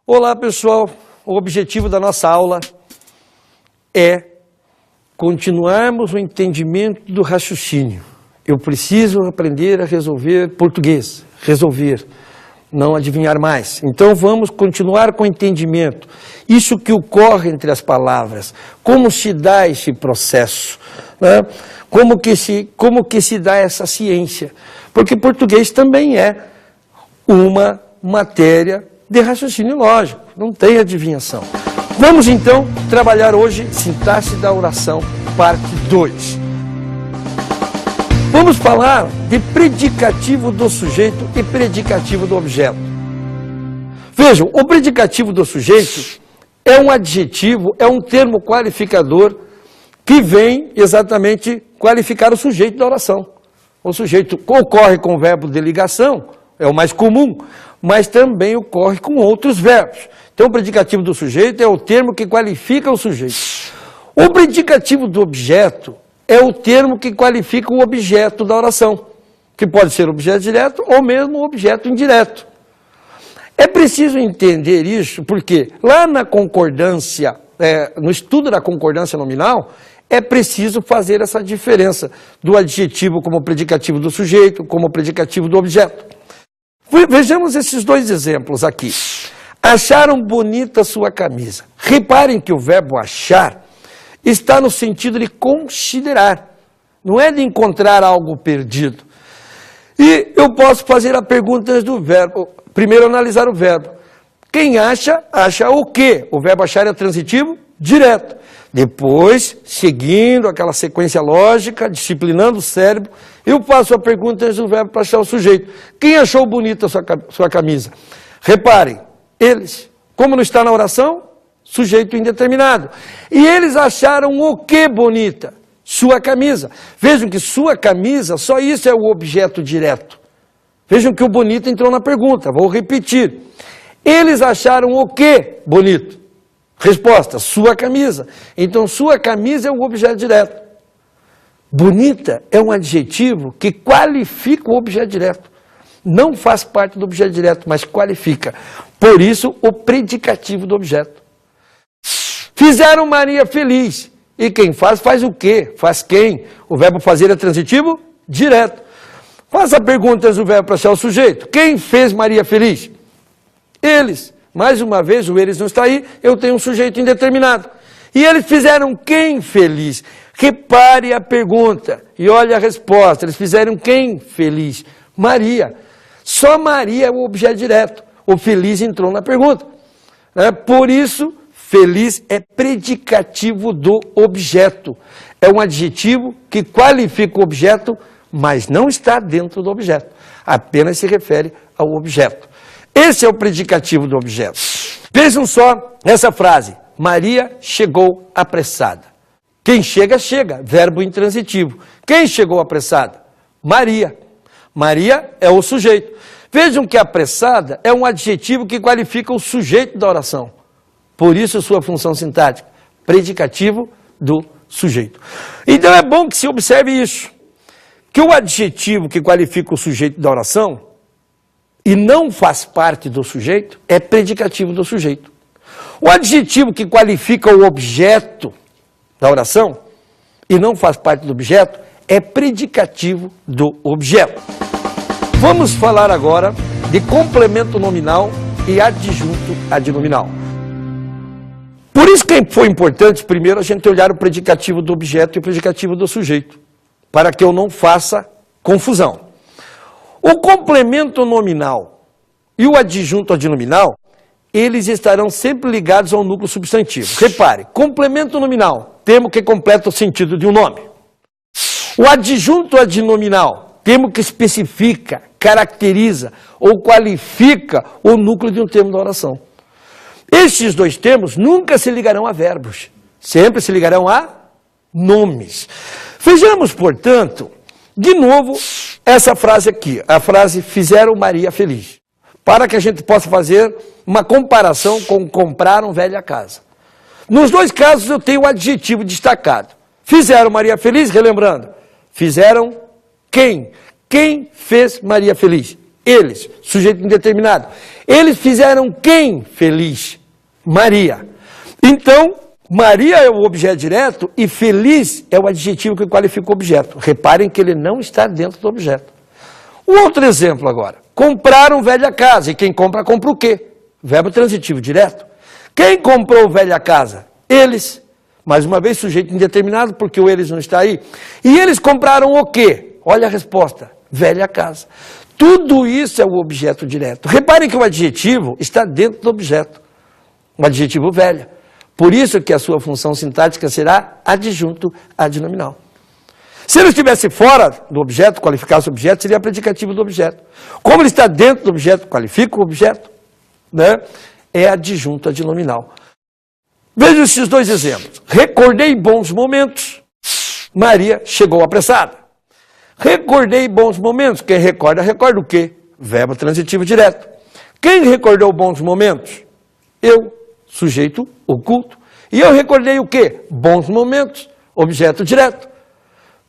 Olá pessoal, o objetivo da nossa aula é continuarmos o entendimento do raciocínio. Eu preciso aprender a resolver português, resolver, não adivinhar mais. Então vamos continuar com o entendimento, isso que ocorre entre as palavras, como se dá esse processo, né? Como que se dá essa ciência, porque português também é uma matéria de raciocínio lógico, não tem adivinhação. Vamos então trabalhar hoje sintaxe da oração, parte 2. Vamos falar de predicativo do sujeito e predicativo do objeto. Vejam, o predicativo do sujeito é um adjetivo, é um termo qualificador que vem exatamente qualificar o sujeito da oração. O sujeito ocorre com o verbo de ligação, é o mais comum, mas também ocorre com outros verbos. Então, o predicativo do sujeito é o termo que qualifica o sujeito. O predicativo do objeto é o termo que qualifica o objeto da oração, que pode ser objeto direto ou mesmo objeto indireto. É preciso entender isso porque lá na concordância, no estudo da concordância nominal, é preciso fazer essa diferença do adjetivo como predicativo do sujeito, como predicativo do objeto. Vejamos esses dois exemplos aqui. Acharam bonita sua camisa. Reparem que o verbo achar está no sentido de considerar, não é de encontrar algo perdido. E eu posso fazer a pergunta antes do verbo. Primeiro analisar o verbo. Quem acha, acha o quê? O verbo achar é transitivo? Direto. Depois, seguindo aquela sequência lógica, disciplinando o cérebro, eu faço a pergunta antes do verbo para achar o sujeito. Quem achou bonita a sua camisa? Reparem, eles, como não está na oração, sujeito indeterminado. E eles acharam o que bonita? Sua camisa. Vejam que sua camisa, só isso é o objeto direto. Vejam que o bonito entrou na pergunta, vou repetir. Eles acharam o que bonito? Resposta, sua camisa. Então, sua camisa é o objeto direto. Bonita é um adjetivo que qualifica o objeto direto. Não faz parte do objeto direto, mas qualifica. Por isso, o predicativo do objeto. Fizeram Maria feliz. E quem faz, faz o quê? Faz quem? O verbo fazer é transitivo? Direto. Faça a pergunta antes do verbo para achar o sujeito. Quem fez Maria feliz? Eles. Mais uma vez, o eles não está aí, eu tenho um sujeito indeterminado. E eles fizeram quem feliz? Repare a pergunta e olhe a resposta. Eles fizeram quem feliz? Maria. Só Maria é o objeto direto. O feliz entrou na pergunta. Por isso, feliz é predicativo do objeto. É um adjetivo que qualifica o objeto, mas não está dentro do objeto. Apenas se refere ao objeto. Esse é o predicativo do objeto. Vejam só essa frase. Maria chegou apressada. Quem chega, chega. Verbo intransitivo. Quem chegou apressada? Maria. Maria é o sujeito. Vejam que apressada é um adjetivo que qualifica o sujeito da oração. Por isso, sua função sintática. Predicativo do sujeito. Então é bom que se observe isso. Que o adjetivo que qualifica o sujeito da oração e não faz parte do sujeito, é predicativo do sujeito. O adjetivo que qualifica o objeto da oração e não faz parte do objeto, é predicativo do objeto. Vamos falar agora de complemento nominal e adjunto adnominal. Por isso que foi importante, primeiro, a gente olhar o predicativo do objeto e o predicativo do sujeito, para que eu não faça confusão. O complemento nominal e o adjunto adnominal, eles estarão sempre ligados ao núcleo substantivo. Repare, complemento nominal, termo que completa o sentido de um nome. O adjunto adnominal, termo que especifica, caracteriza ou qualifica o núcleo de um termo da oração. Estes dois termos nunca se ligarão a verbos, sempre se ligarão a nomes. Vejamos, portanto, de novo, essa frase aqui, a frase fizeram Maria feliz, para que a gente possa fazer uma comparação com compraram velha casa. Nos dois casos eu tenho o adjetivo destacado. Fizeram Maria feliz, relembrando, fizeram quem? Quem fez Maria feliz? Eles, sujeito indeterminado. Eles fizeram quem feliz? Maria. Então, Maria é o objeto direto e feliz é o adjetivo que qualifica o objeto. Reparem que ele não está dentro do objeto. Um outro exemplo agora. Compraram velha casa. E quem compra, compra o quê? Verbo transitivo direto. Quem comprou velha casa? Eles. Mais uma vez, sujeito indeterminado, porque o eles não está aí. E eles compraram o quê? Olha a resposta. Velha casa. Tudo isso é o objeto direto. Reparem que o adjetivo está dentro do objeto. O adjetivo velha. Por isso que a sua função sintática será adjunto adnominal. Se ele estivesse fora do objeto, qualificasse o objeto, seria predicativo do objeto. Como ele está dentro do objeto, qualifica o objeto, né? É adjunto adnominal. Veja esses dois exemplos. Recordei bons momentos. Maria chegou apressada. Recordei bons momentos. Quem recorda, recorda o quê? Verbo transitivo direto. Quem recordou bons momentos? Eu, sujeito oculto. E eu recordei o quê? Bons momentos, objeto direto.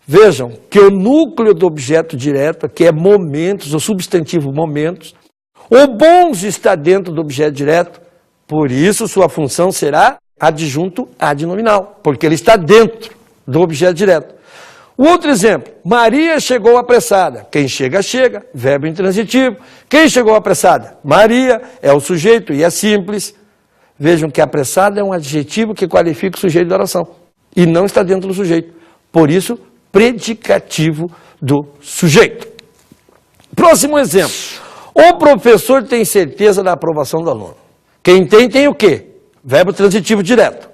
Vejam que o núcleo do objeto direto, que é momentos, o substantivo momentos, o bons está dentro do objeto direto, por isso sua função será adjunto adnominal, porque ele está dentro do objeto direto. O outro exemplo, Maria chegou apressada. Quem chega, chega, verbo intransitivo. Quem chegou apressada? Maria é o sujeito e é simples. Vejam que apressada é um adjetivo que qualifica o sujeito da oração e não está dentro do sujeito. Por isso, predicativo do sujeito. Próximo exemplo. O professor tem certeza da aprovação do aluno. Quem tem, tem o quê? Verbo transitivo direto.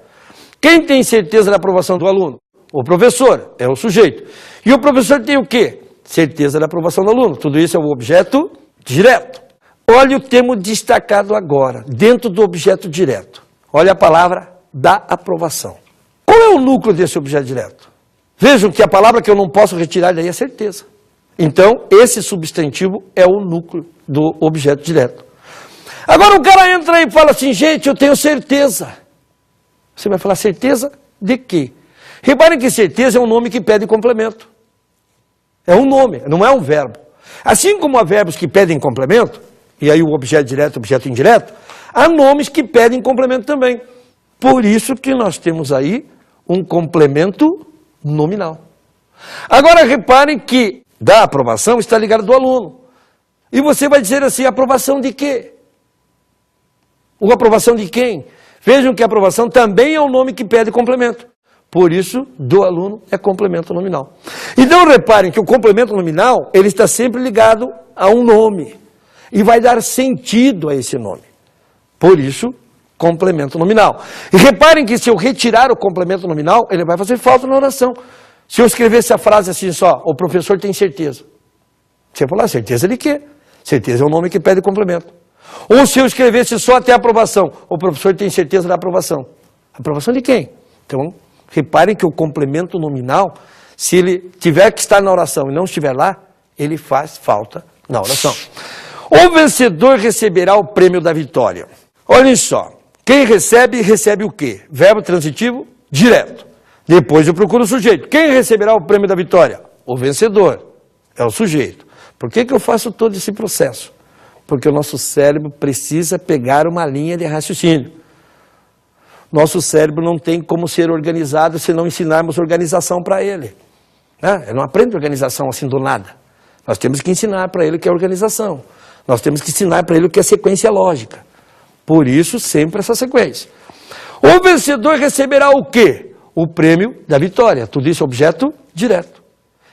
Quem tem certeza da aprovação do aluno? O professor, é o sujeito. E o professor tem o quê? Certeza da aprovação do aluno. Tudo isso é o objeto direto. Olha o termo destacado agora, dentro do objeto direto. Olha a palavra da aprovação. Qual é o núcleo desse objeto direto? Vejam que a palavra que eu não posso retirar daí é certeza. Então, esse substantivo é o núcleo do objeto direto. Agora o cara entra aí e fala assim, gente, eu tenho certeza. Você vai falar certeza de quê? Reparem que certeza é um nome que pede complemento. É um nome, não é um verbo. Assim como há verbos que pedem complemento, e aí o objeto direto, o objeto indireto, há nomes que pedem complemento também. Por isso que nós temos aí um complemento nominal. Agora reparem que da aprovação está ligado do aluno. E você vai dizer assim, aprovação de quê? Ou aprovação de quem? Vejam que a aprovação também é um nome que pede complemento. Por isso, do aluno é complemento nominal. Então reparem que o complemento nominal, ele está sempre ligado a um nome. E vai dar sentido a esse nome. Por isso, complemento nominal. E reparem que se eu retirar o complemento nominal, ele vai fazer falta na oração. Se eu escrevesse a frase assim só, o professor tem certeza. Você vai falar, certeza de quê? Certeza é um nome que pede complemento. Ou se eu escrevesse só até a aprovação, o professor tem certeza da aprovação. Aprovação de quem? Então, reparem que o complemento nominal, se ele tiver que estar na oração e não estiver lá, ele faz falta na oração. O vencedor receberá o prêmio da vitória. Olhem só, quem recebe, recebe o quê? Verbo transitivo direto. Depois eu procuro o sujeito. Quem receberá o prêmio da vitória? O vencedor. É o sujeito. Por que eu faço todo esse processo? Porque o nosso cérebro precisa pegar uma linha de raciocínio. Nosso cérebro não tem como ser organizado se não ensinarmos organização para ele. Ele não aprende organização assim do nada. Nós temos que ensinar para ele o que é organização. Nós temos que ensinar para ele o que é sequência lógica. Por isso, sempre essa sequência. O vencedor receberá o quê? O prêmio da vitória. Tudo isso é objeto direto.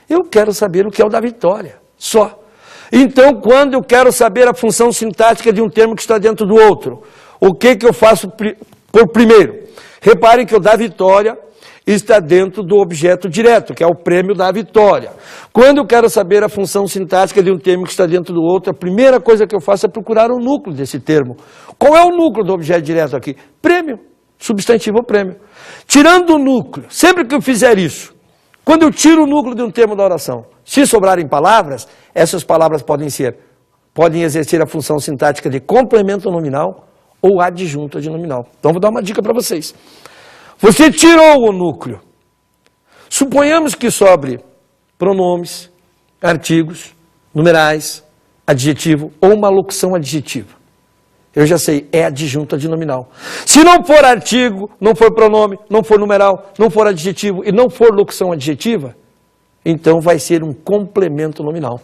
Eu quero saber o que é o da vitória. Só. Então, quando eu quero saber a função sintática de um termo que está dentro do outro, o que eu faço por primeiro? Reparem que o da vitória está dentro do objeto direto, que é o prêmio da vitória. Quando eu quero saber a função sintática de um termo que está dentro do outro, a primeira coisa que eu faço é procurar o núcleo desse termo. Qual é o núcleo do objeto direto aqui? Prêmio, substantivo prêmio. Tirando o núcleo, sempre que eu fizer isso, quando eu tiro o núcleo de um termo da oração, se sobrarem palavras, essas palavras podem exercer a função sintática de complemento nominal ou adjunto adnominal. Então vou dar uma dica para vocês. Você tirou o núcleo. Suponhamos que sobre pronomes, artigos, numerais, adjetivo ou uma locução adjetiva. Eu já sei, é adjunto adnominal. Se não for artigo, não for pronome, não for numeral, não for adjetivo e não for locução adjetiva, então vai ser um complemento nominal.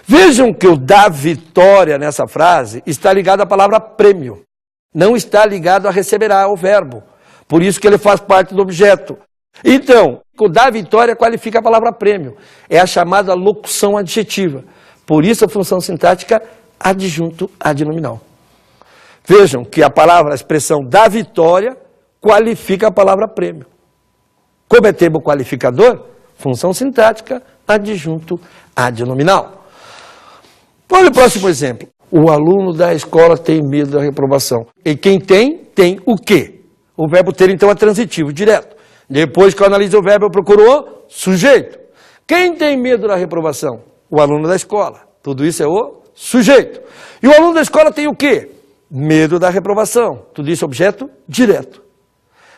Vejam que o da vitória nessa frase está ligado à palavra prêmio. Não está ligado a receberá, o verbo. Por isso que ele faz parte do objeto. Então, o da vitória qualifica a palavra prêmio. É a chamada locução adjetiva. Por isso a função sintática adjunto adnominal. Vejam que a palavra, a expressão da vitória qualifica a palavra prêmio. Como é termo qualificador, função sintática adjunto adnominal. Olha o próximo exemplo. O aluno da escola tem medo da reprovação. E quem tem o quê? O verbo ter, então, é transitivo, direto. Depois que eu analiso o verbo, eu procuro o sujeito. Quem tem medo da reprovação? O aluno da escola. Tudo isso é o sujeito. E o aluno da escola tem o quê? Medo da reprovação. Tudo isso é objeto direto.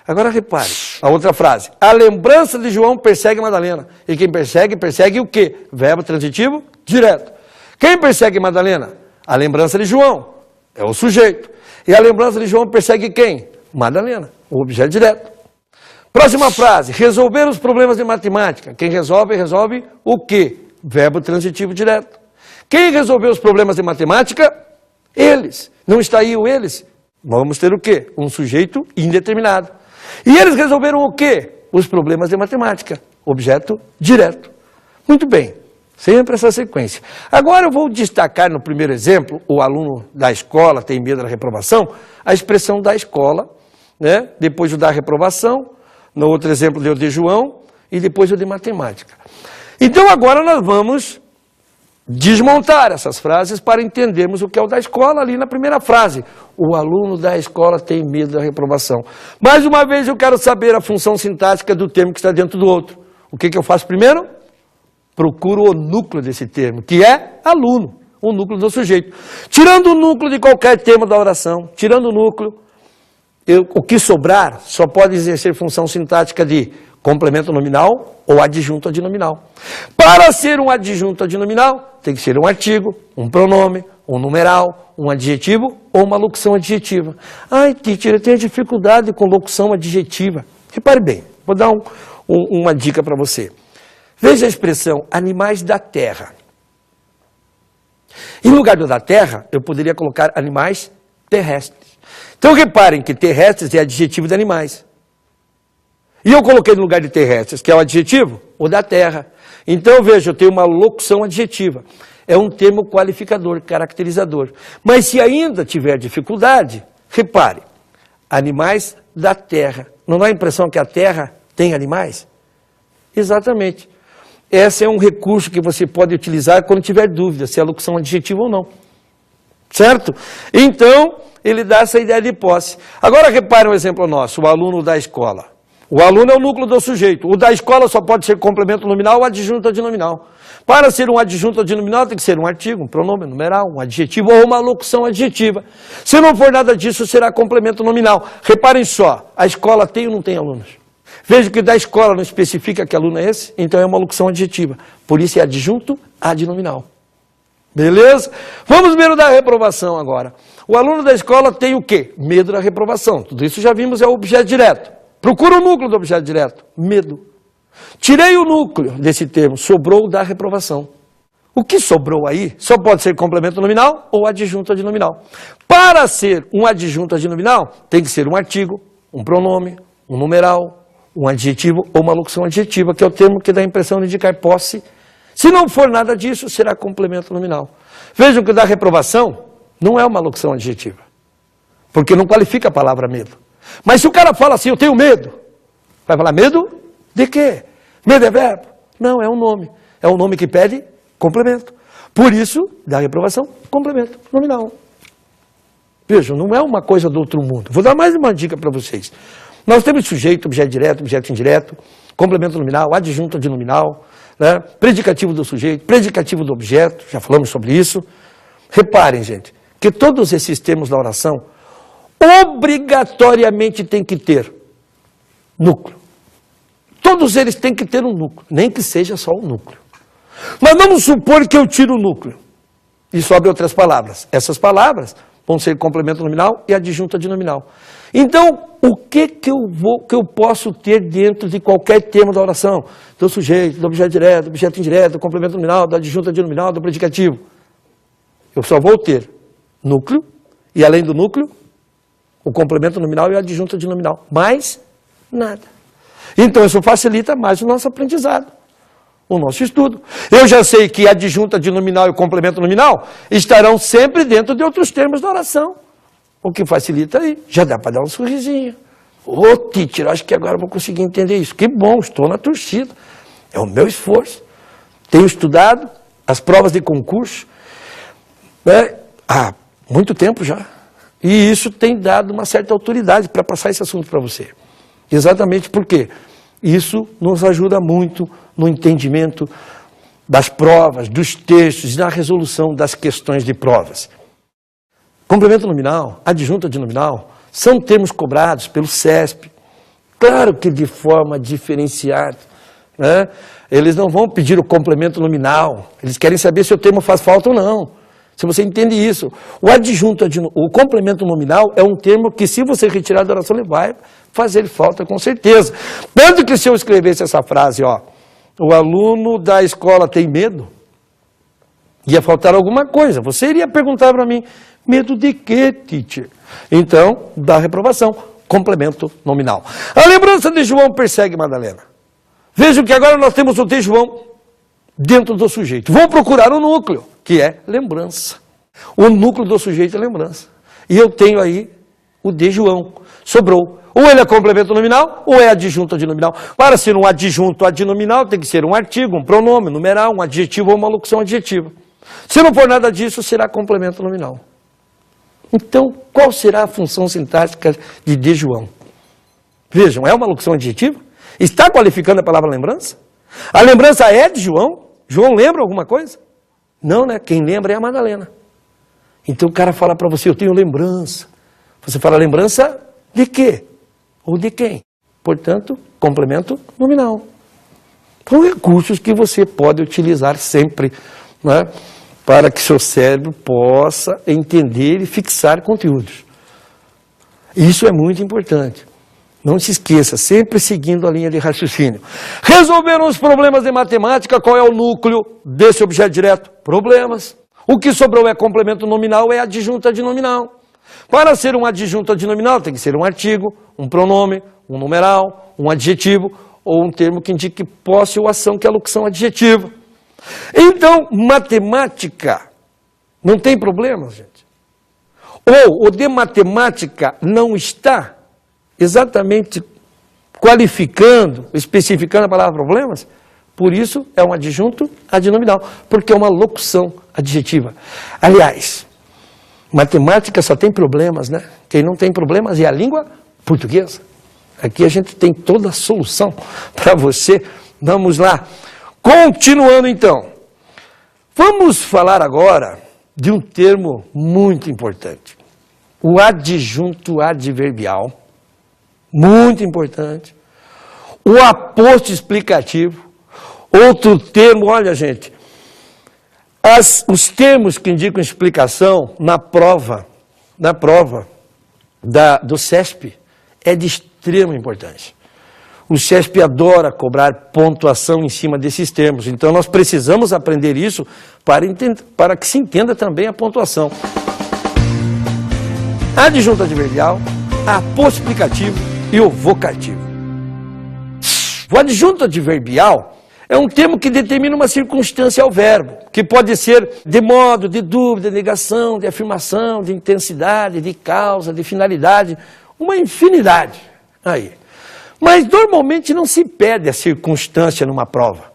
Agora repare, a outra frase. A lembrança de João persegue Madalena. E quem persegue, persegue o quê? Verbo transitivo direto. Quem persegue Madalena? A lembrança de João. É o sujeito. E a lembrança de João persegue quem? Madalena. O objeto direto. Próxima frase. Resolver os problemas de matemática. Quem resolve, resolve o quê? Verbo transitivo direto. Quem resolveu os problemas de matemática? Eles. Não está aí o eles? Vamos ter o quê? Um sujeito indeterminado. E eles resolveram o quê? Os problemas de matemática. Objeto direto. Muito bem. Sempre essa sequência. Agora eu vou destacar no primeiro exemplo, o aluno da escola tem medo da reprovação, a expressão da escola, né? Depois o da reprovação, no outro exemplo deu de João, e depois o de matemática. Então agora nós vamos desmontar essas frases para entendermos o que é o da escola ali na primeira frase. O aluno da escola tem medo da reprovação. Mais uma vez eu quero saber a função sintática do termo que está dentro do outro. O que eu faço primeiro? Procuro o núcleo desse termo, que é aluno, o núcleo do sujeito. Tirando o núcleo de qualquer termo da oração, tirando o núcleo, o que sobrar só pode exercer função sintática de complemento nominal ou adjunto adnominal. Para ser um adjunto adnominal, tem que ser um artigo, um pronome, um numeral, um adjetivo ou uma locução adjetiva. Ai, teacher, eu tenho dificuldade com locução adjetiva. Repare bem, vou dar uma dica para você. Veja a expressão animais da terra. Em lugar do da terra, eu poderia colocar animais terrestres. Então reparem que terrestres é adjetivo de animais. E eu coloquei no lugar de terrestres, que é o adjetivo, o da terra. Então veja, eu tenho uma locução adjetiva. É um termo qualificador, caracterizador. Mas se ainda tiver dificuldade, repare, animais da terra. Não dá a impressão que a terra tem animais? Exatamente. Esse é um recurso que você pode utilizar quando tiver dúvida se é locução adjetiva ou não. Certo? Então, ele dá essa ideia de posse. Agora repare um exemplo nosso, o aluno da escola. O aluno é o núcleo do sujeito. O da escola só pode ser complemento nominal ou adjunto adnominal. Para ser um adjunto adnominal tem que ser um artigo, um pronome, um numeral, um adjetivo ou uma locução adjetiva. Se não for nada disso, será complemento nominal. Reparem só, a escola tem ou não tem alunos? Veja que da escola não especifica que aluno é esse, então é uma locução adjetiva. Por isso é adjunto adnominal. Beleza? Vamos ver o da reprovação agora. O aluno da escola tem o quê? Medo da reprovação. Tudo isso já vimos, é o objeto direto. Procura o núcleo do objeto direto. Medo. Tirei o núcleo desse termo, sobrou o da reprovação. O que sobrou aí só pode ser complemento nominal ou adjunto adnominal. Para ser um adjunto adnominal, tem que ser um artigo, um pronome, um numeral, um adjetivo ou uma locução adjetiva, que é o termo que dá a impressão de indicar posse. Se não for nada disso, será complemento nominal. Vejam que o da reprovação não é uma locução adjetiva, porque não qualifica a palavra medo. Mas se o cara fala assim, eu tenho medo, vai falar medo de quê? Medo é verbo? Não, é um nome. É um nome que pede complemento. Por isso, da reprovação, complemento nominal. Vejam, não é uma coisa do outro mundo. Vou dar mais uma dica para vocês. Nós temos sujeito, objeto direto, objeto indireto, complemento nominal, adjunto adnominal, né? Predicativo do sujeito, predicativo do objeto, já falamos sobre isso. Reparem, gente, que todos esses termos da oração obrigatoriamente têm que ter núcleo. Todos eles têm que ter um núcleo, nem que seja só um núcleo. Mas vamos supor que eu tiro o núcleo. e sobram outras palavras. Essas palavras vão ser complemento nominal e adjunto adnominal. Então, o que eu posso ter dentro de qualquer termo da oração? Do sujeito, do objeto direto, do objeto indireto, do complemento nominal, do adjunto adnominal, do predicativo. Eu só vou ter núcleo, e além do núcleo, o complemento nominal e o adjunto adnominal. Mais nada. Então, isso facilita mais o nosso aprendizado, o nosso estudo. Eu já sei que a adjunta adnominal e o complemento nominal estarão sempre dentro de outros termos da oração. O que facilita aí. Já dá para dar um sorrisinho. Ô, teacher, acho que agora eu vou conseguir entender isso. Que bom, estou na torcida. É o meu esforço. Tenho estudado as provas de concurso há muito tempo já. E isso tem dado uma certa autoridade para passar esse assunto para você. Exatamente porque isso nos ajuda muito no entendimento das provas, dos textos e na resolução das questões de provas. Complemento nominal, adjunto adnominal, são termos cobrados pelo CESP. Claro que de forma diferenciada. Né? Eles não vão pedir o complemento nominal, eles querem saber se o termo faz falta ou não. Se você entende isso. O complemento nominal é um termo que, se você retirar da oração, ele vai fazer falta com certeza. Tanto que, se eu escrevesse essa frase, o aluno da escola tem medo, ia faltar alguma coisa. Você iria perguntar para mim, medo de quê, teacher? Então, da reprovação, complemento nominal. A lembrança de João persegue Madalena. Vejam que agora nós temos o de João dentro do sujeito. Vou procurar o núcleo, que é lembrança. O núcleo do sujeito é lembrança. E eu tenho aí o de João. Sobrou. Ou ele é complemento nominal, ou é adjunto adnominal. Para ser um adjunto adnominal, tem que ser um artigo, um pronome, numeral, um adjetivo ou uma locução adjetiva. Se não for nada disso, será complemento nominal. Então, qual será a função sintática de João? Vejam, é uma locução adjetiva? Está qualificando a palavra lembrança? A lembrança é de João? João lembra alguma coisa? Não, né? Quem lembra é a Madalena. Então o cara fala para você, eu tenho lembrança. Você fala lembrança de quê? Ou de quem? Portanto, complemento nominal. São recursos que você pode utilizar sempre, né? Para que seu cérebro possa entender e fixar conteúdos. Isso é muito importante. Não se esqueça, sempre seguindo a linha de raciocínio. Resolveram os problemas de matemática, qual é o núcleo desse objeto direto? Problemas. O que sobrou é complemento nominal, é adjunto adnominal. Para ser um adjunto adnominal, tem que ser um artigo, um pronome, um numeral, um adjetivo, ou um termo que indique posse ou ação, que é a locução adjetiva. Então, matemática não tem problema, gente. Ou o de matemática não está exatamente qualificando, especificando a palavra problemas, por isso é um adjunto adnominal, porque é uma locução adjetiva. Aliás, matemática só tem problemas, né? Quem não tem problemas é a língua portuguesa. Aqui a gente tem toda a solução para você. Vamos lá. Continuando então. Vamos falar agora de um termo muito importante. O adjunto adverbial. Muito importante. O aposto explicativo. Outro termo, olha gente, os termos que indicam explicação na prova do CESP é de extrema importância. O CESP adora cobrar pontuação em cima desses termos, então nós precisamos aprender isso para que se entenda também a pontuação. Adjunto adverbial, aposto explicativo e o vocativo. O adjunto adverbial é um termo que determina uma circunstância ao verbo, que pode ser de modo, de dúvida, de negação, de afirmação, de intensidade, de causa, de finalidade, uma infinidade aí. Mas normalmente não se pede a circunstância numa prova.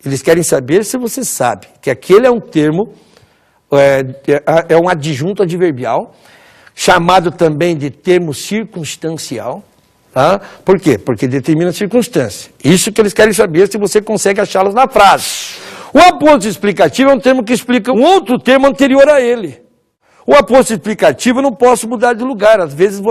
Eles querem saber se você sabe que aquele é um termo, é um adjunto adverbial, chamado também de termo circunstancial. Tá? Por quê? Porque determina a circunstância. Isso que eles querem saber se você consegue achá-los na frase. O aposto explicativo é um termo que explica um outro termo anterior a ele. O aposto explicativo eu não posso mudar de lugar. Às vezes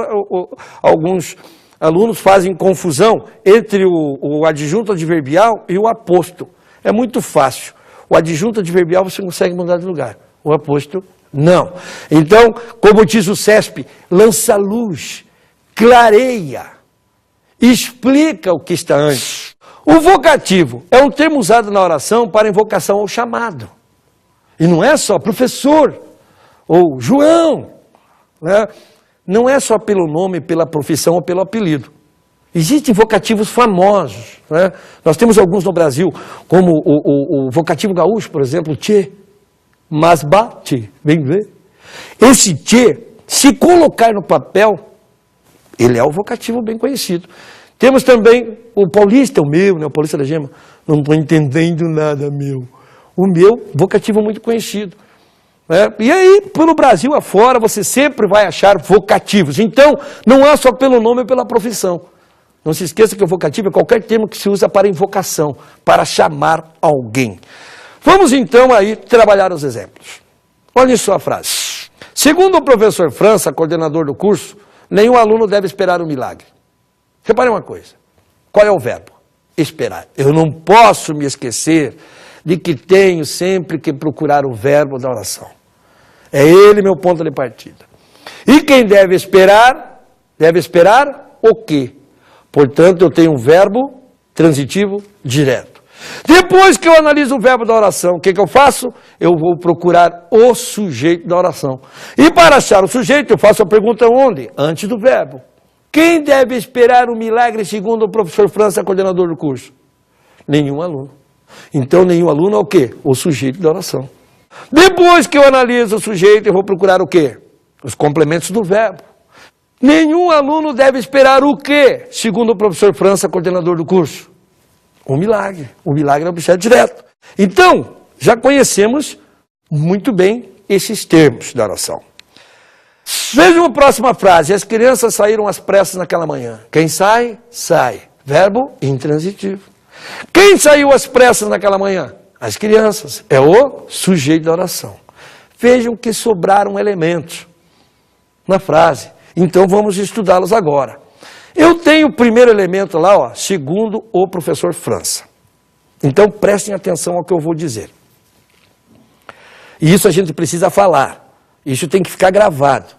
alguns alunos fazem confusão entre o adjunto adverbial e o aposto. É muito fácil. O adjunto adverbial você consegue mudar de lugar. o aposto não. Então, como diz o CESP, lança luz, clareia, explica o que está antes. O vocativo é um termo usado na oração para invocação ao chamado. E não é só professor ou João, né? Não é só pelo nome, pela profissão ou pelo apelido. Existem vocativos famosos, né? Nós temos alguns no Brasil, como o vocativo gaúcho, por exemplo, tchê, mas bate, vem ver. Esse tchê, se colocar no papel, ele é o vocativo bem conhecido. Temos também o paulista, o meu, né, o paulista da gema, não estou entendendo nada, meu. O meu, vocativo muito conhecido. Né? E aí, pelo Brasil afora, você sempre vai achar vocativos. Então, não é só pelo nome ou pela profissão. Não se esqueça que o vocativo é qualquer termo que se usa para invocação, para chamar alguém. Vamos então aí trabalhar os exemplos. Olhem só a frase. Segundo o professor França, coordenador do curso, nenhum aluno deve esperar um milagre. Repare uma coisa. Qual é o verbo? Esperar. Eu não posso me esquecer de que tenho sempre que procurar o verbo da oração. É ele meu ponto de partida. E quem deve esperar o quê? Portanto, eu tenho um verbo transitivo direto. Depois que eu analiso o verbo da oração, o que eu faço? Eu vou procurar o sujeito da oração. E para achar o sujeito, eu faço a pergunta onde? Antes do verbo. Quem deve esperar o milagre segundo o professor França, coordenador do curso? Nenhum aluno. Então, nenhum aluno é o quê? O sujeito da oração. Depois que eu analiso o sujeito, eu vou procurar o quê? Os complementos do verbo. Nenhum aluno deve esperar o quê? Segundo o professor França, coordenador do curso. O milagre. O milagre é objeto direto. Então, já conhecemos muito bem esses termos da oração. Vejam a próxima frase. As crianças saíram às pressas naquela manhã. Quem sai, sai. Verbo intransitivo. Quem saiu às pressas naquela manhã? As crianças. É o sujeito da oração. Vejam que sobraram elementos na frase. Então vamos estudá-los agora. Eu tenho o primeiro elemento lá, ó, segundo o professor França. Então prestem atenção ao que eu vou dizer. E isso a gente precisa falar. Isso tem que ficar gravado.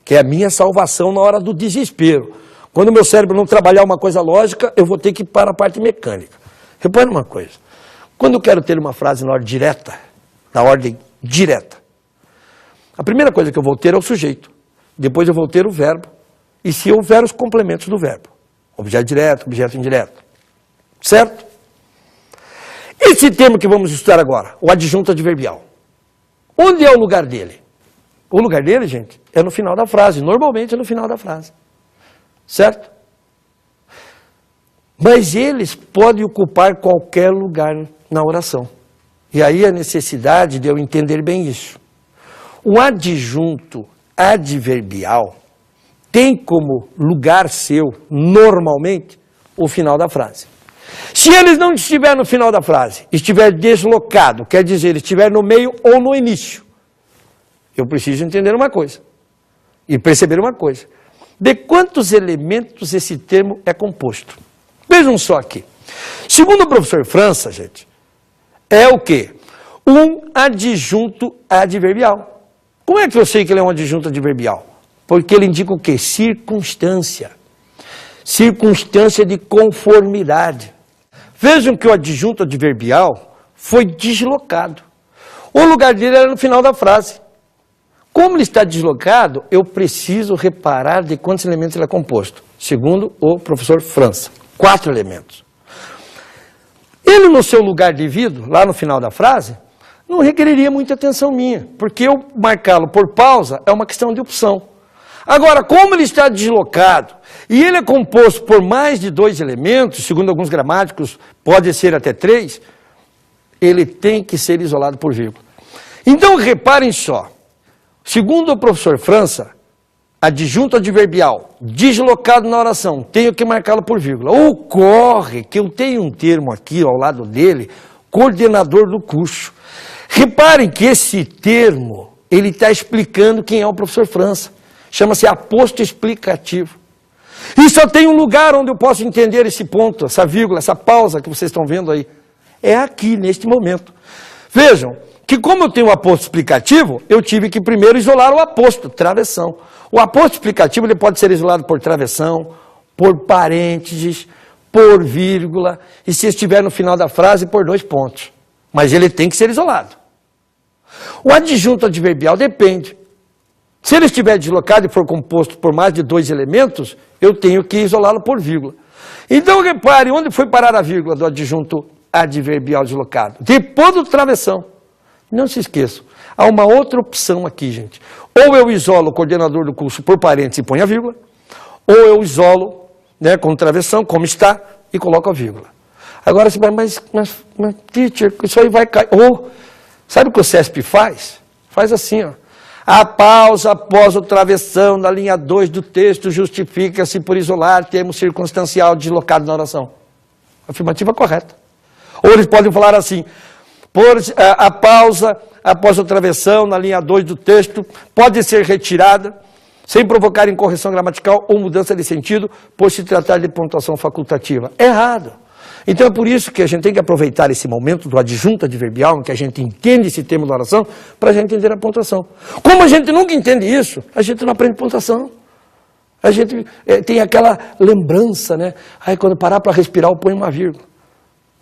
Que é a minha salvação na hora do desespero. Quando o meu cérebro não trabalhar uma coisa lógica, eu vou ter que ir para a parte mecânica. Repare uma coisa. Quando eu quero ter uma frase na ordem direta, a primeira coisa que eu vou ter é o sujeito. Depois eu vou ter o verbo. E se houver os complementos do verbo. Objeto direto, objeto indireto. Certo? Esse termo que vamos estudar agora, o adjunto adverbial. Onde é o lugar dele? O lugar dele, gente, é no final da frase. Normalmente é no final da frase. Certo? Mas eles podem ocupar qualquer lugar na oração. E aí a necessidade de eu entender bem isso. O adjunto adverbial tem como lugar seu, normalmente, o final da frase. Se ele não estiver no final da frase, estiver deslocado, quer dizer, estiver no meio ou no início, eu preciso entender uma coisa e perceber uma coisa. De quantos elementos esse termo é composto? Vejam só aqui. Segundo o professor França, gente, é o quê? Um adjunto adverbial. Como é que eu sei que ele é um adjunto adverbial? Porque ele indica o quê? Circunstância. Circunstância de conformidade. Vejam que o adjunto adverbial foi deslocado. O lugar dele era no final da frase. Como ele está deslocado, eu preciso reparar de quantos elementos ele é composto. Segundo o professor França. 4 elementos. Ele no seu lugar devido, lá no final da frase, não requeriria muita atenção minha. Porque eu marcá-lo por pausa é uma questão de opção. Agora, como ele está deslocado e ele é composto por mais de 2 elementos, segundo alguns gramáticos, pode ser até 3, ele tem que ser isolado por vírgula. Então, reparem só, segundo o professor França, adjunto adverbial, deslocado na oração, tenho que marcá-lo por vírgula. Ocorre que eu tenho um termo aqui ao lado dele, coordenador do curso. Reparem que esse termo, ele está explicando quem é o professor França. Chama-se aposto explicativo. E só tem um lugar onde eu posso entender esse ponto, essa vírgula, essa pausa que vocês estão vendo aí. É aqui, neste momento. Vejam que como eu tenho o aposto explicativo, eu tive que primeiro isolar o aposto, travessão. O aposto explicativo ele pode ser isolado por travessão, por parênteses, por vírgula, e se estiver no final da frase, por 2 pontos. Mas ele tem que ser isolado. O adjunto adverbial depende. Se ele estiver deslocado e for composto por mais de 2 elementos, eu tenho que isolá-lo por vírgula. Então, repare, onde foi parar a vírgula do adjunto adverbial deslocado? Depois do travessão. Não se esqueçam, há uma outra opção aqui, gente. Ou eu isolo o coordenador do curso por parênteses e ponho a vírgula, ou eu isolo, né, com travessão, como está, e coloco a vírgula. Agora você vai, mas teacher, isso aí vai cair. Ou, sabe o que o CESP faz? Faz assim, ó. A pausa após o travessão na linha 2 do texto justifica-se por isolar termo circunstancial deslocado na oração. Afirmativa correta. Ou eles podem falar assim, a pausa após a travessão na linha 2 do texto pode ser retirada sem provocar incorreção gramatical ou mudança de sentido, por se tratar de pontuação facultativa. Errado. Então é por isso que a gente tem que aproveitar esse momento do adjunto adverbial, em que a gente entende esse termo da oração, para a gente entender a pontuação. Como a gente nunca entende isso, a gente não aprende pontuação. A gente tem aquela lembrança, né? Aí quando parar para respirar, eu ponho uma vírgula.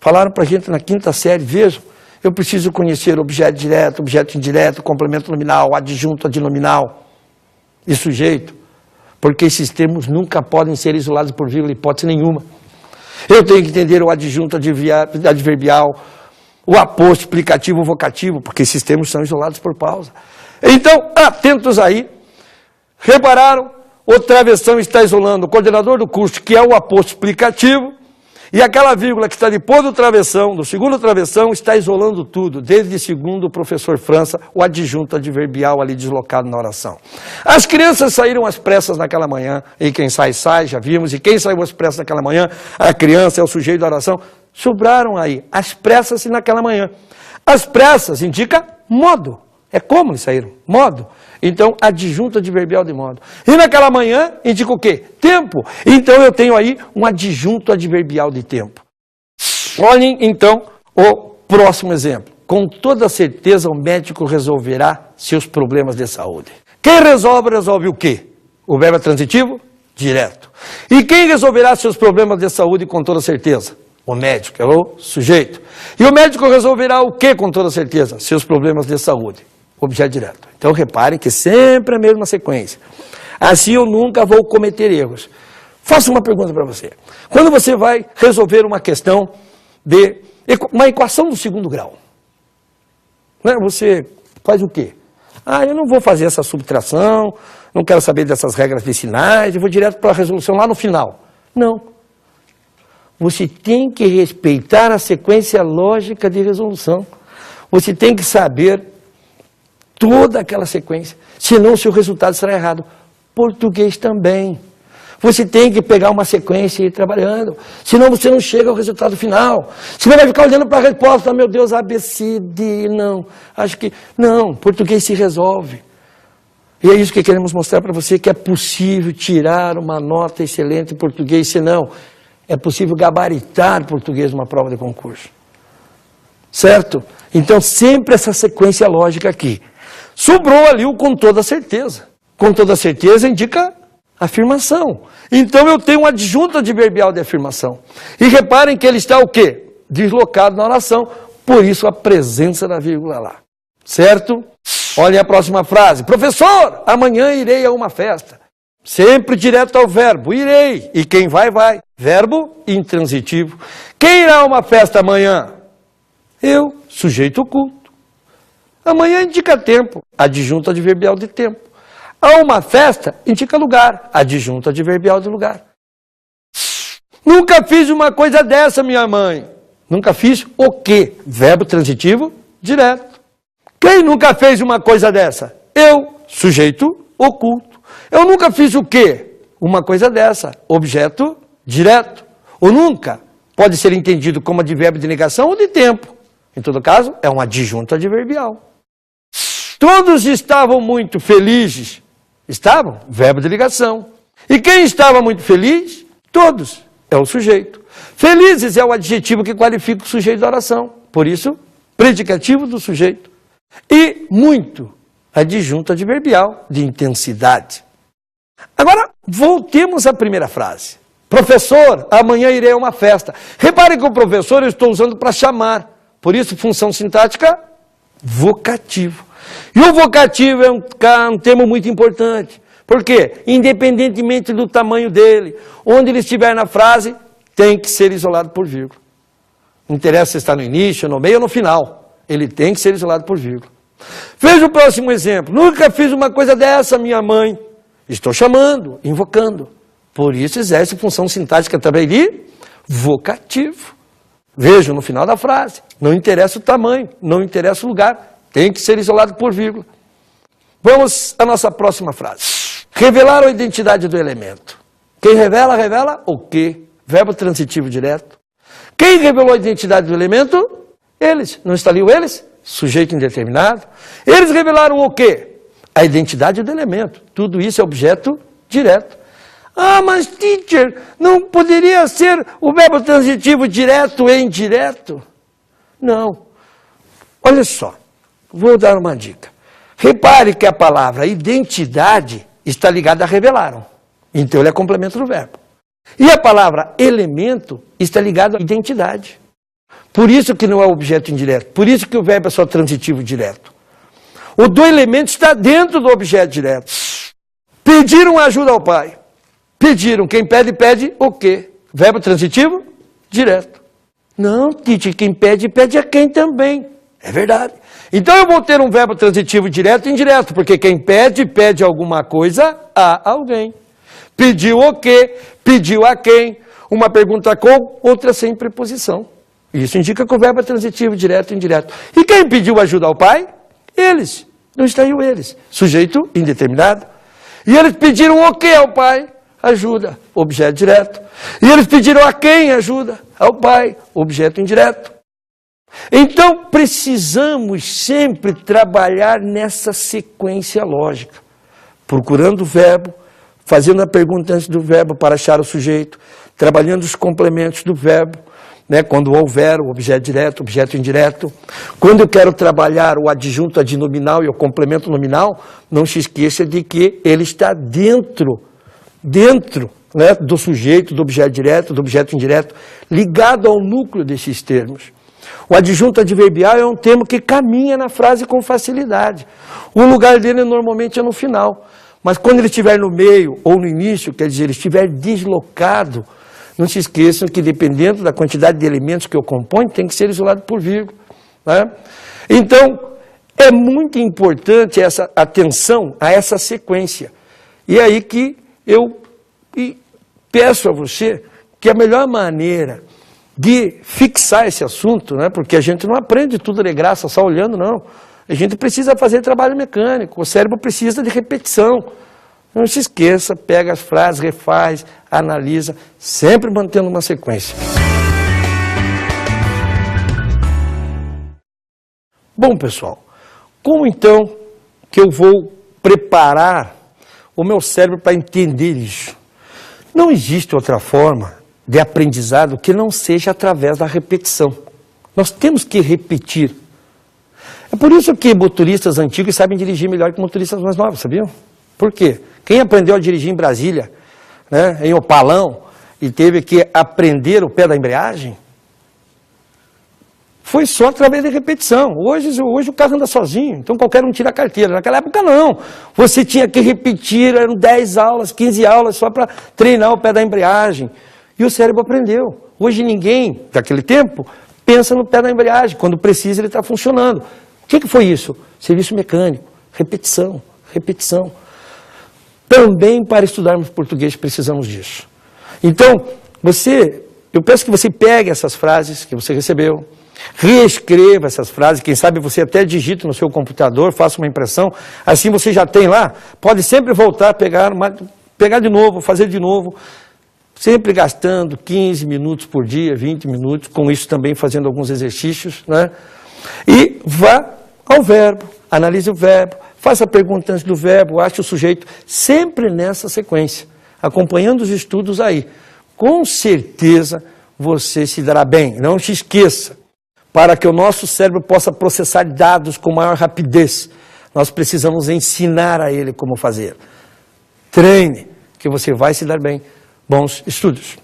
Falaram para a gente na 5ª série, vejam, eu preciso conhecer objeto direto, objeto indireto, complemento nominal, adjunto adnominal e sujeito, porque esses termos nunca podem ser isolados por vírgula, hipótese nenhuma. Eu tenho que entender o adjunto adverbial, o aposto explicativo, vocativo, porque esses termos são isolados por pausa. Então, atentos aí, repararam, o travessão está isolando o coordenador do curso, que é o aposto explicativo, e aquela vírgula que está depois do travessão, do segundo travessão, está isolando tudo, desde segundo o professor França, o adjunto adverbial ali deslocado na oração. As crianças saíram às pressas naquela manhã, e quem sai, já vimos, e quem saiu às pressas naquela manhã, a criança é o sujeito da oração, sobraram aí, às pressas naquela manhã. As pressas indica modo, é como eles saíram, modo. Então, adjunto adverbial de modo. E naquela manhã, indica o quê? Tempo. Então, eu tenho aí um adjunto adverbial de tempo. Olhem, então, o próximo exemplo. Com toda certeza, o médico resolverá seus problemas de saúde. Quem resolve o quê? O verbo é transitivo? Direto. E quem resolverá seus problemas de saúde com toda certeza? O médico, é o sujeito. E o médico resolverá o quê com toda certeza? Seus problemas de saúde. Objeto direto. Então reparem que sempre é a mesma sequência. Assim eu nunca vou cometer erros. Faço uma pergunta para você. Quando você vai resolver uma questão de uma equação do 2º grau, né, você faz o quê? Eu não vou fazer essa subtração, não quero saber dessas regras vicinais, eu vou direto para a resolução lá no final. Não. Você tem que respeitar a sequência lógica de resolução. Você tem que saber toda aquela sequência, senão o seu resultado será errado. Português também. Você tem que pegar uma sequência e ir trabalhando, senão você não chega ao resultado final. Senão vai ficar olhando para a resposta, meu Deus, A, B, C, D, não. Acho que, não, português se resolve. E é isso que queremos mostrar para você, que é possível tirar uma nota excelente em português, senão é possível gabaritar português numa prova de concurso. Certo? Então, sempre essa sequência lógica aqui. Sobrou ali o com toda certeza. Com toda certeza indica afirmação. Então eu tenho um adjunto adverbial de afirmação. E reparem que ele está o quê? Deslocado na oração, por isso a presença da vírgula lá. Certo? Olhem a próxima frase. Professor, amanhã irei a uma festa. Sempre direto ao verbo, irei. E quem vai, vai. Verbo intransitivo. Quem irá a uma festa amanhã? Eu, sujeito oculto. Amanhã indica tempo, adjunto adverbial de tempo. A uma festa indica lugar, adjunto adverbial de lugar. Nunca fiz uma coisa dessa, minha mãe. Nunca fiz o quê? Verbo transitivo direto. Quem nunca fez uma coisa dessa? Eu, sujeito oculto. Eu nunca fiz o quê? Uma coisa dessa, objeto direto. O nunca pode ser entendido como advérbio de negação ou de tempo. Em todo caso, é um adjunto adverbial. Todos estavam muito felizes. Estavam? Verbo de ligação. E quem estava muito feliz? Todos. É o sujeito. Felizes é o adjetivo que qualifica o sujeito da oração. Por isso, predicativo do sujeito. E muito, adjunto adverbial de intensidade. Agora, voltemos à primeira frase. Professor, amanhã irei a uma festa. Repare que o professor eu estou usando para chamar. Por isso, função sintática, vocativo. E o vocativo é um termo muito importante. Por quê? Independentemente do tamanho dele, onde ele estiver na frase, tem que ser isolado por vírgula. Não interessa se está no início, no meio ou no final. Ele tem que ser isolado por vírgula. Veja o próximo exemplo. Nunca fiz uma coisa dessa, minha mãe. Estou chamando, invocando. Por isso exerce função sintática também de vocativo. Veja no final da frase. Não interessa o tamanho, não interessa o lugar. Tem que ser isolado por vírgula. Vamos à nossa próxima frase. Revelar a identidade do elemento. Quem revela, revela o quê? Verbo transitivo direto. Quem revelou a identidade do elemento? Eles. Não está ali o eles? Sujeito indeterminado. Eles revelaram o quê? A identidade do elemento. Tudo isso é objeto direto. Ah, mas teacher, não poderia ser o verbo transitivo direto e indireto? Não. Olha só, vou dar uma dica. Repare que a palavra identidade está ligada a revelaram. Então ele é complemento do verbo. E a palavra elemento está ligada à identidade. Por isso que não é objeto indireto. Por isso que o verbo é só transitivo direto. O do elemento está dentro do objeto direto. Pediram ajuda ao pai. Pediram. Quem pede, pede o quê? Verbo transitivo direto. Não, Tite, quem pede, pede a quem também. É verdade. Então eu vou ter um verbo transitivo direto e indireto, porque quem pede, pede alguma coisa a alguém. Pediu o quê? Pediu a quem? Uma pergunta com, outra sem preposição. Isso indica que o verbo é transitivo direto e indireto. E quem pediu ajuda ao pai? Eles. Não está aí o eles. Sujeito indeterminado. E eles pediram o quê ao pai? Ajuda. Objeto direto. E eles pediram a quem ajuda? Ao pai. Objeto indireto. Então, precisamos sempre trabalhar nessa sequência lógica. Procurando o verbo, fazendo a pergunta antes do verbo para achar o sujeito, trabalhando os complementos do verbo, né, quando houver o objeto direto, objeto indireto. Quando eu quero trabalhar o adjunto adnominal e o complemento nominal, não se esqueça de que ele está dentro, né, do sujeito, do objeto direto, do objeto indireto, ligado ao núcleo desses termos. O adjunto adverbial é um termo que caminha na frase com facilidade. O lugar dele normalmente é no final. Mas quando ele estiver no meio ou no início, quer dizer, ele estiver deslocado, não se esqueçam que dependendo da quantidade de elementos que o compõem, tem que ser isolado por vírgula. Né? Então, é muito importante essa atenção a essa sequência. E é aí que eu peço a você que a melhor maneira de fixar esse assunto, né, porque a gente não aprende tudo de graça só olhando, não. A gente precisa fazer trabalho mecânico, o cérebro precisa de repetição. Não se esqueça, pega as frases, refaz, analisa, sempre mantendo uma sequência. Bom, pessoal, como então que eu vou preparar o meu cérebro para entender isso? Não existe outra forma de aprendizado que não seja através da repetição. Nós temos que repetir. É por isso que motoristas antigos sabem dirigir melhor que motoristas mais novos, sabiam? Por quê? Quem aprendeu a dirigir em Brasília, né, em Opalão, e teve que aprender o pé da embreagem, foi só através de repetição. Hoje o carro anda sozinho, então qualquer um tira a carteira. Naquela época não. Você tinha que repetir, eram 10 aulas, 15 aulas só para treinar o pé da embreagem. E o cérebro aprendeu. Hoje ninguém, daquele tempo, pensa no pé da embreagem. Quando precisa, ele está funcionando. O que foi isso? Serviço mecânico. Repetição, repetição. Também para estudarmos português precisamos disso. Então, eu peço que você pegue essas frases que você recebeu, reescreva essas frases, quem sabe você até digite no seu computador, faça uma impressão, assim você já tem lá, pode sempre voltar, pegar de novo, fazer de novo, sempre gastando 15 minutos por dia, 20 minutos, com isso também fazendo alguns exercícios, né? E vá ao verbo, analise o verbo, faça a pergunta antes do verbo, ache o sujeito, sempre nessa sequência, acompanhando os estudos aí. Com certeza você se dará bem, não se esqueça. para que o nosso cérebro possa processar dados com maior rapidez. Nós precisamos ensinar a ele como fazer. Treine, que você vai se dar bem. Bons estudos.